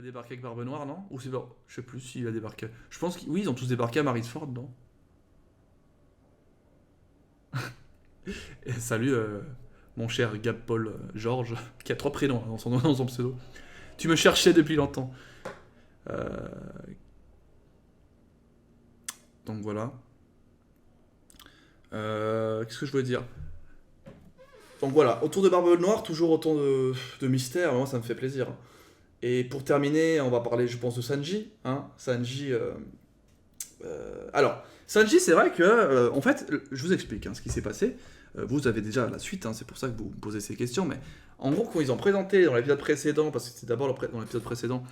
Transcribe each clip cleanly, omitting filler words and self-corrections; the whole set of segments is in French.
a débarqué avec Barbe Noire, non? Ou c'est pas... Je sais plus s'il a débarqué. Je pense qu'ils... Oui, ils ont tous débarqué à Marisford, non? Et salut, mon cher Gab Paul Georges, qui a trois prénoms hein, dans son pseudo. Tu me cherchais depuis longtemps. Euh, Donc voilà. Qu'est-ce que je voulais dire? Donc voilà, autour de Barbe Noire, toujours autant de mystères, moi ça me fait plaisir. Et pour terminer, on va parler, je pense, de Sanji. Hein. Sanji. Alors, Sanji, c'est vrai que, en fait, je vous explique hein, ce qui s'est passé. Vous avez déjà la suite, hein, c'est pour ça que vous me posez ces questions. Mais en gros, quand ils ont présenté dans l'épisode précédent, parce que c'était d'abord dans l'épisode précédent,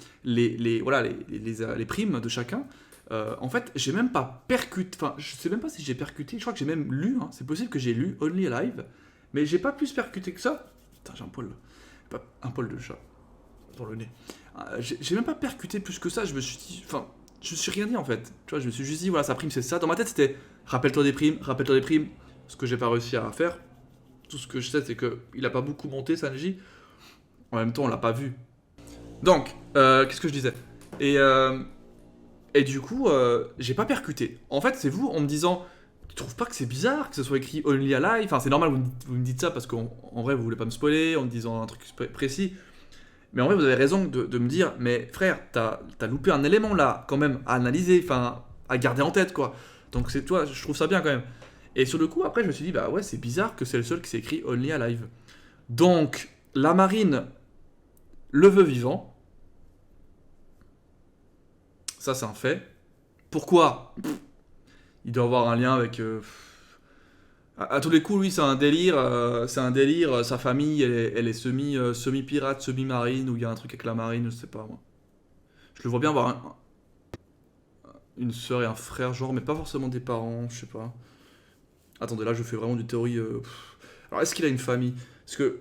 voilà, les primes de chacun, en fait, j'ai même pas percuté. Enfin, je sais même pas si j'ai percuté. Je crois que j'ai même lu. Hein, c'est possible que j'ai lu Only Alive, mais j'ai pas plus percuté que ça. Putain, j'ai un poil. Un poil de chat dans le nez. J'ai même pas percuté plus que ça. Je me suis dit. Enfin, je me suis rien dit en fait. Tu vois, je me suis juste dit, voilà, sa prime c'est ça. Dans ma tête, c'était rappelle-toi des primes, rappelle-toi des primes. Ce que j'ai pas réussi à faire. Tout ce que je sais, c'est qu'il a pas beaucoup monté, Sanji. En même temps, on l'a pas vu. Donc, qu'est-ce que je disais et du coup, j'ai pas percuté. En fait, c'est vous en me disant, tu trouves pas que c'est bizarre que ce soit écrit Only Alive? Enfin, c'est normal, vous me dites ça parce qu'en vrai, vous voulez pas me spoiler en me disant un truc précis. Mais en vrai, vous avez raison de me dire, mais frère, t'as loupé un élément là, quand même, à analyser, enfin, à garder en tête, quoi. Donc, c'est toi, je trouve ça bien quand même. Et sur le coup, après, je me suis dit, bah ouais, c'est bizarre que c'est le seul qui s'est écrit Only Alive. Donc, la marine le veut vivant. Ça, c'est un fait. Pourquoi? Il doit avoir un lien avec. À tous les coups, lui, c'est un délire. Sa famille, elle est semi-pirate, semi-marine, ou il y a un truc avec la marine, je sais pas moi. Je le vois bien avoir une sœur et un frère, genre, mais pas forcément des parents, je sais pas. Attendez, là, je fais vraiment du théorie. Alors, est-ce qu'il a une famille? Parce que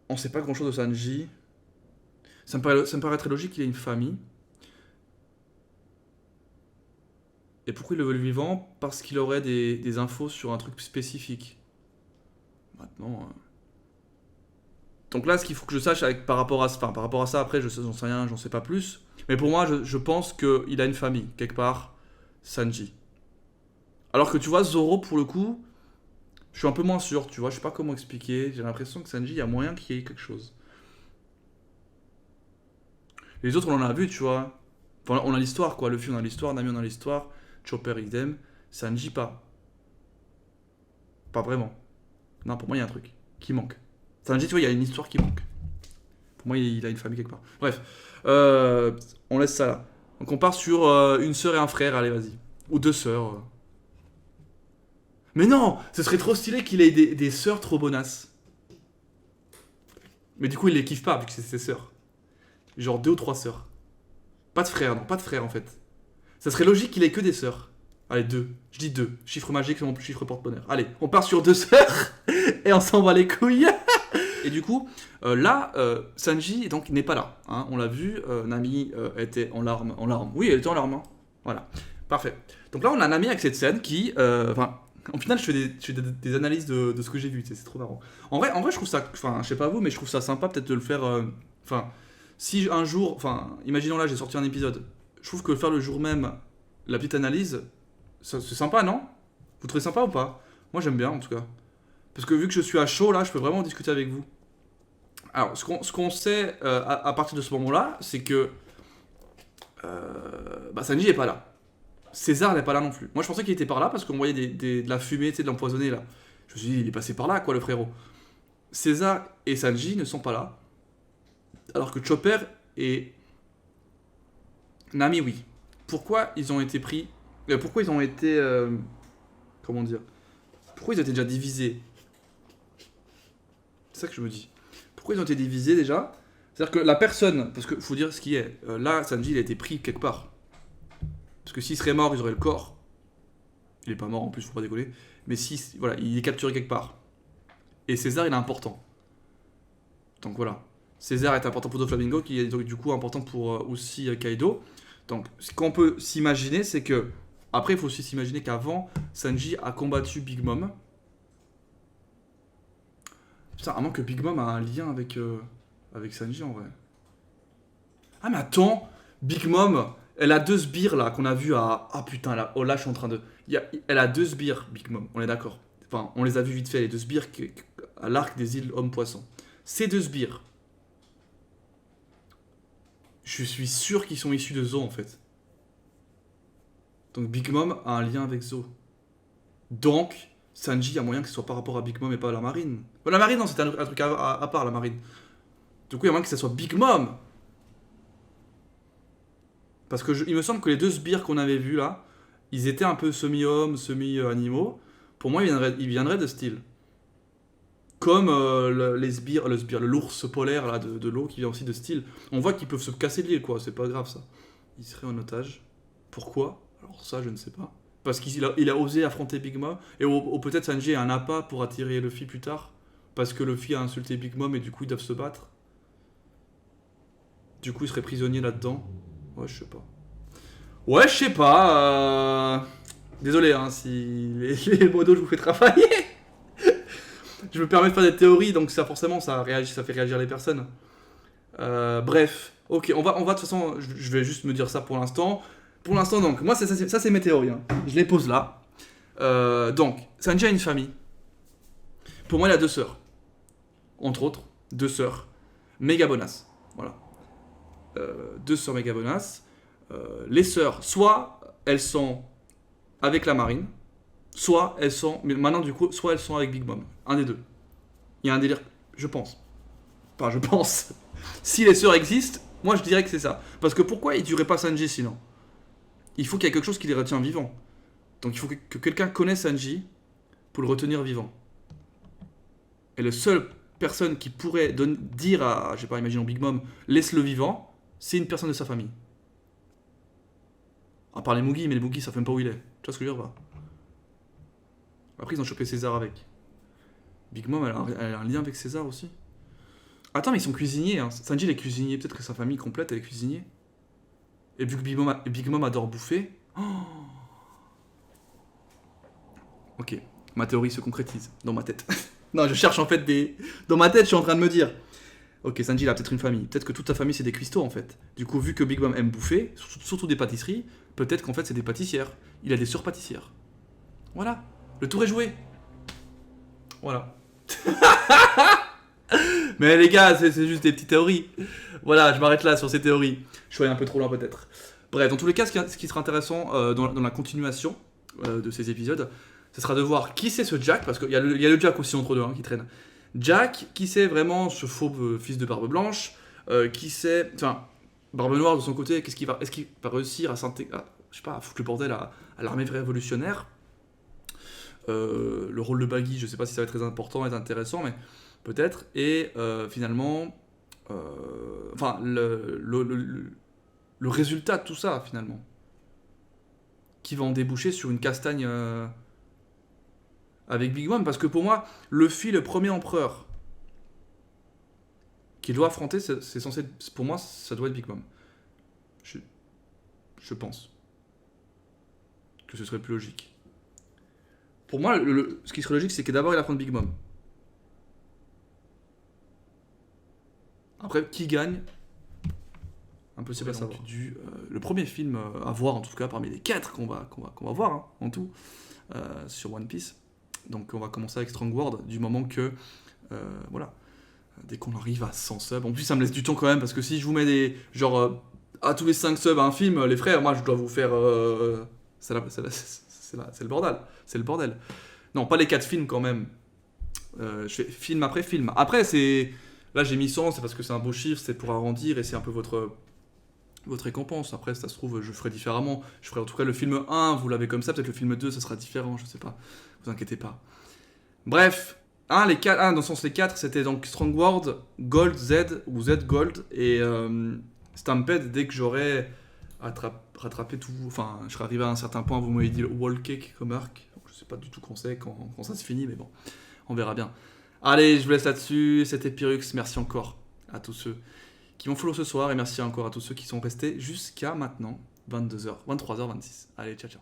on sait pas grand-chose de Sanji. Ça me paraît très logique qu'il ait une famille. Et pourquoi il le veut le vivant? Parce qu'il aurait des infos sur un truc spécifique. Maintenant. Donc là, ce qu'il faut que je sache par rapport à ça, après, j'en sais rien, j'en sais pas plus. Mais pour moi, je pense qu'il a une famille, quelque part, Sanji. Alors que tu vois, Zoro, pour le coup, je suis un peu moins sûr, tu vois, je sais pas comment expliquer. J'ai l'impression que Sanji, il y a moyen qu'il y ait quelque chose. Les autres, on en a vu, tu vois. Enfin, on a l'histoire, quoi. Luffy, on a l'histoire, Nami, on a l'histoire. Chopper, idem. Sanji, pas. Pas vraiment. Non, pour moi, il y a un truc qui manque. Sanji, tu vois, il y a une histoire qui manque. Pour moi, il a une famille quelque part. Bref. On laisse ça là. Donc, on part sur une sœur et un frère, allez, vas-y. Ou deux sœurs. Mais non, ce serait trop stylé qu'il ait des sœurs trop bonasses. Mais du coup, il les kiffe pas, vu que c'est ses sœurs. Genre deux ou trois sœurs. Pas de frère, non, pas de frère en fait. Ça serait logique qu'il ait que des sœurs. Allez, deux. Je dis deux. Chiffre magique, c'est mon chiffre porte-bonheur. Allez, on part sur deux sœurs et on s'en va les couilles. Et du coup, là, Sanji donc n'est pas là. Hein, on l'a vu, Nami était en larmes. En larmes. Oui, elle était en larmes. Hein. Voilà. Parfait. Donc là, on a Nami avec cette scène qui. Enfin, au final, je fais des analyses de ce que j'ai vu. C'est trop marrant. En vrai, je trouve ça. Enfin, je sais pas vous, mais je trouve ça sympa peut-être de le faire. Enfin, si un jour. Enfin, imaginons là, j'ai sorti un épisode. Je trouve que faire le jour même la petite analyse, c'est sympa, non? Vous trouvez sympa ou pas? Moi, j'aime bien en tout cas. Parce que vu que je suis à chaud là, je peux vraiment discuter avec vous. Alors, ce qu'on sait à partir de ce moment-là, c'est que bah, Sanji est pas là. César n'est pas là non plus. Moi, je pensais qu'il était par là parce qu'on voyait de la fumée, tu sais, de l'empoisonné là. Je me suis dit, il est passé par là, quoi, le frérot. César et Sanji ne sont pas là. Alors que Chopper et Nami, oui. Pourquoi ils ont été pris. Pourquoi ils ont été. Comment dire? Pourquoi ils ont été déjà divisés? C'est ça que je me dis. Pourquoi ils ont été divisés déjà? C'est-à-dire que la personne. Parce qu'il faut dire ce qui est. Là, Sanji, il a été pris quelque part. Parce que s'il serait mort, ils auraient le corps. Il est pas mort en plus, faut pas décoller. Mais si. Voilà, il est capturé quelque part. Et César, il est important. Donc voilà. César est important pour Doflamingo, qui est donc, du coup important pour aussi Kaido. Donc, ce qu'on peut s'imaginer, c'est que. Après, il faut aussi s'imaginer qu'avant, Sanji a combattu Big Mom. Putain, à moins que Big Mom a un lien avec Sanji en vrai. Ah mais attends, Big Mom, elle a 2 sbires là qu'on a vu à... Ah putain, là, oh là je suis en train de... Elle a 2 sbires, Big Mom, on est d'accord. Enfin, on les a vus vite fait, les 2 sbires à l'arc des îles Hommes-Poissons. Ces 2 sbires, je suis sûr qu'ils sont issus de Zo en fait. Donc Big Mom a un lien avec Zo. Donc, Sanji, il y a moyen que ce soit par rapport à Big Mom et pas à la marine. La marine, non, c'était un truc à part, la marine. Du coup, il y a moyen que ce soit Big Mom. Parce que il me semble que les 2 sbires qu'on avait vus là, ils étaient un peu semi-hommes, semi-animaux. Pour moi, ils viendraient de ce style. Comme l'ours polaire là, de l'eau qui vient aussi de style. On voit qu'ils peuvent se casser de l'île, quoi, c'est pas grave ça. Il serait en otage. Pourquoi? Alors ça, je ne sais pas. Parce qu'il a osé affronter Big Mom. Et ou peut-être Sanji a un appât pour attirer Luffy plus tard. Parce que Luffy a insulté Big Mom et du coup ils doivent se battre. Du coup il serait prisonnier là-dedans. Ouais, je sais pas. Ouais, je sais pas. Désolé hein, si les modos je vous fais travailler. Je me permets de faire des théories, donc ça forcément ça fait réagir les personnes. Bref, ok, on va de toute façon, je vais juste me dire ça pour l'instant. Pour l'instant donc, moi ça c'est mes théories, hein. Je les pose là. Donc, Sanji a une famille. Pour moi il a 2 sœurs. Entre autres, 2 sœurs. Méga bonasses. Voilà. 2 sœurs méga bonasses. Les sœurs, soit elles sont avec la marine, soit elles sont... Mais maintenant du coup, soit elles sont avec Big Mom. Un des deux. Il y a un délire, je pense. Enfin, je pense. Si les sœurs existent, moi je dirais que c'est ça. Parce que pourquoi ils tueraient pas Sanji sinon? Il faut qu'il y ait quelque chose qui les retient vivants. Donc il faut que quelqu'un connaisse Sanji pour le retenir vivant. Et la seule personne qui pourrait dire à, je sais pas, imaginons Big Mom, laisse-le vivant, c'est une personne de sa famille. À part les Mugi, mais les Mugi savent même pas où il est. Tu vois ce que je veux dire pas? Après ils ont chopé César avec. Big Mom elle a un lien avec César aussi. Attends mais ils sont cuisiniers hein. Sanji il est cuisinier, peut-être que sa famille complète elle est cuisinier. Et vu que Big Mom adore bouffer... Oh ok, ma théorie se concrétise dans ma tête. Non je cherche en fait des... Dans ma tête je suis en train de me dire... Ok, Sanji il a peut-être une famille. Peut-être que toute sa famille c'est des cuistots en fait. Du coup, vu que Big Mom aime bouffer, surtout des pâtisseries, peut-être qu'en fait c'est des pâtissières. Il a des surpâtissières. Voilà, le tour est joué. Voilà. Mais les gars, c'est juste des petites théories. Voilà, je m'arrête là sur ces théories. Je suis allé un peu trop loin peut-être. Bref, dans tous les cas, ce qui sera intéressant dans la continuation de ces épisodes, ce sera de voir qui c'est ce Jack, parce qu'il y a le Jack aussi entre deux qui traîne. Jack, qui c'est vraiment ce fauve fils de Barbe Blanche, qui c'est... Enfin, Barbe Noire de son côté, est-ce qu'il va réussir à je sais pas, à foutre le bordel à l'armée révolutionnaire. Le rôle de Baggy, je sais pas si ça va être très important et intéressant, mais peut-être. Et finalement... Enfin, le résultat de tout ça, finalement. Qui va en déboucher sur une castagne... avec Big Mom, parce que pour moi, Luffy, le premier empereur qu'il doit affronter, c'est censé... Pour moi, ça doit être Big Mom. Je pense que ce serait plus logique. Pour moi, ce qui serait logique, c'est que d'abord, il affronte Big Mom. Après, qui gagne? Impossible à savoir. Le premier film à voir, en tout cas, parmi les 4 qu'on va voir, hein, en tout, sur One Piece. Donc on va commencer avec Strong World du moment que voilà, dès qu'on arrive à 100 subs. En plus ça me laisse du temps quand même parce que si je vous mets des genre à tous les 5 subs à un film, les frères, moi je dois vous faire c'est le bordel, c'est le bordel. Non, pas les 4 films quand même. Je fais film après film. Après c'est là j'ai mis 100, c'est parce que c'est un beau chiffre, c'est pour arrondir et c'est un peu votre récompense. Après, ça se trouve, je ferai différemment. Je ferai en tout cas le film 1, vous l'avez comme ça, peut-être le film 2, ça sera différent, je sais pas. Vous inquiétez pas. Bref, dans le sens les 4, c'était donc Strong World, Gold Z ou Z Gold et Stampede dès que j'aurai rattrapé tout. Enfin, je serai arrivé à un certain point, vous m'avez dit le wall cake comme arc. Donc, je sais pas du tout quand ça se finit, mais bon, on verra bien. Allez, je vous laisse là-dessus. C'était Pyrrhux, merci encore à tous ceux qui m'ont follow ce soir et merci encore à tous ceux qui sont restés jusqu'à maintenant, 23h26. Allez, ciao ciao.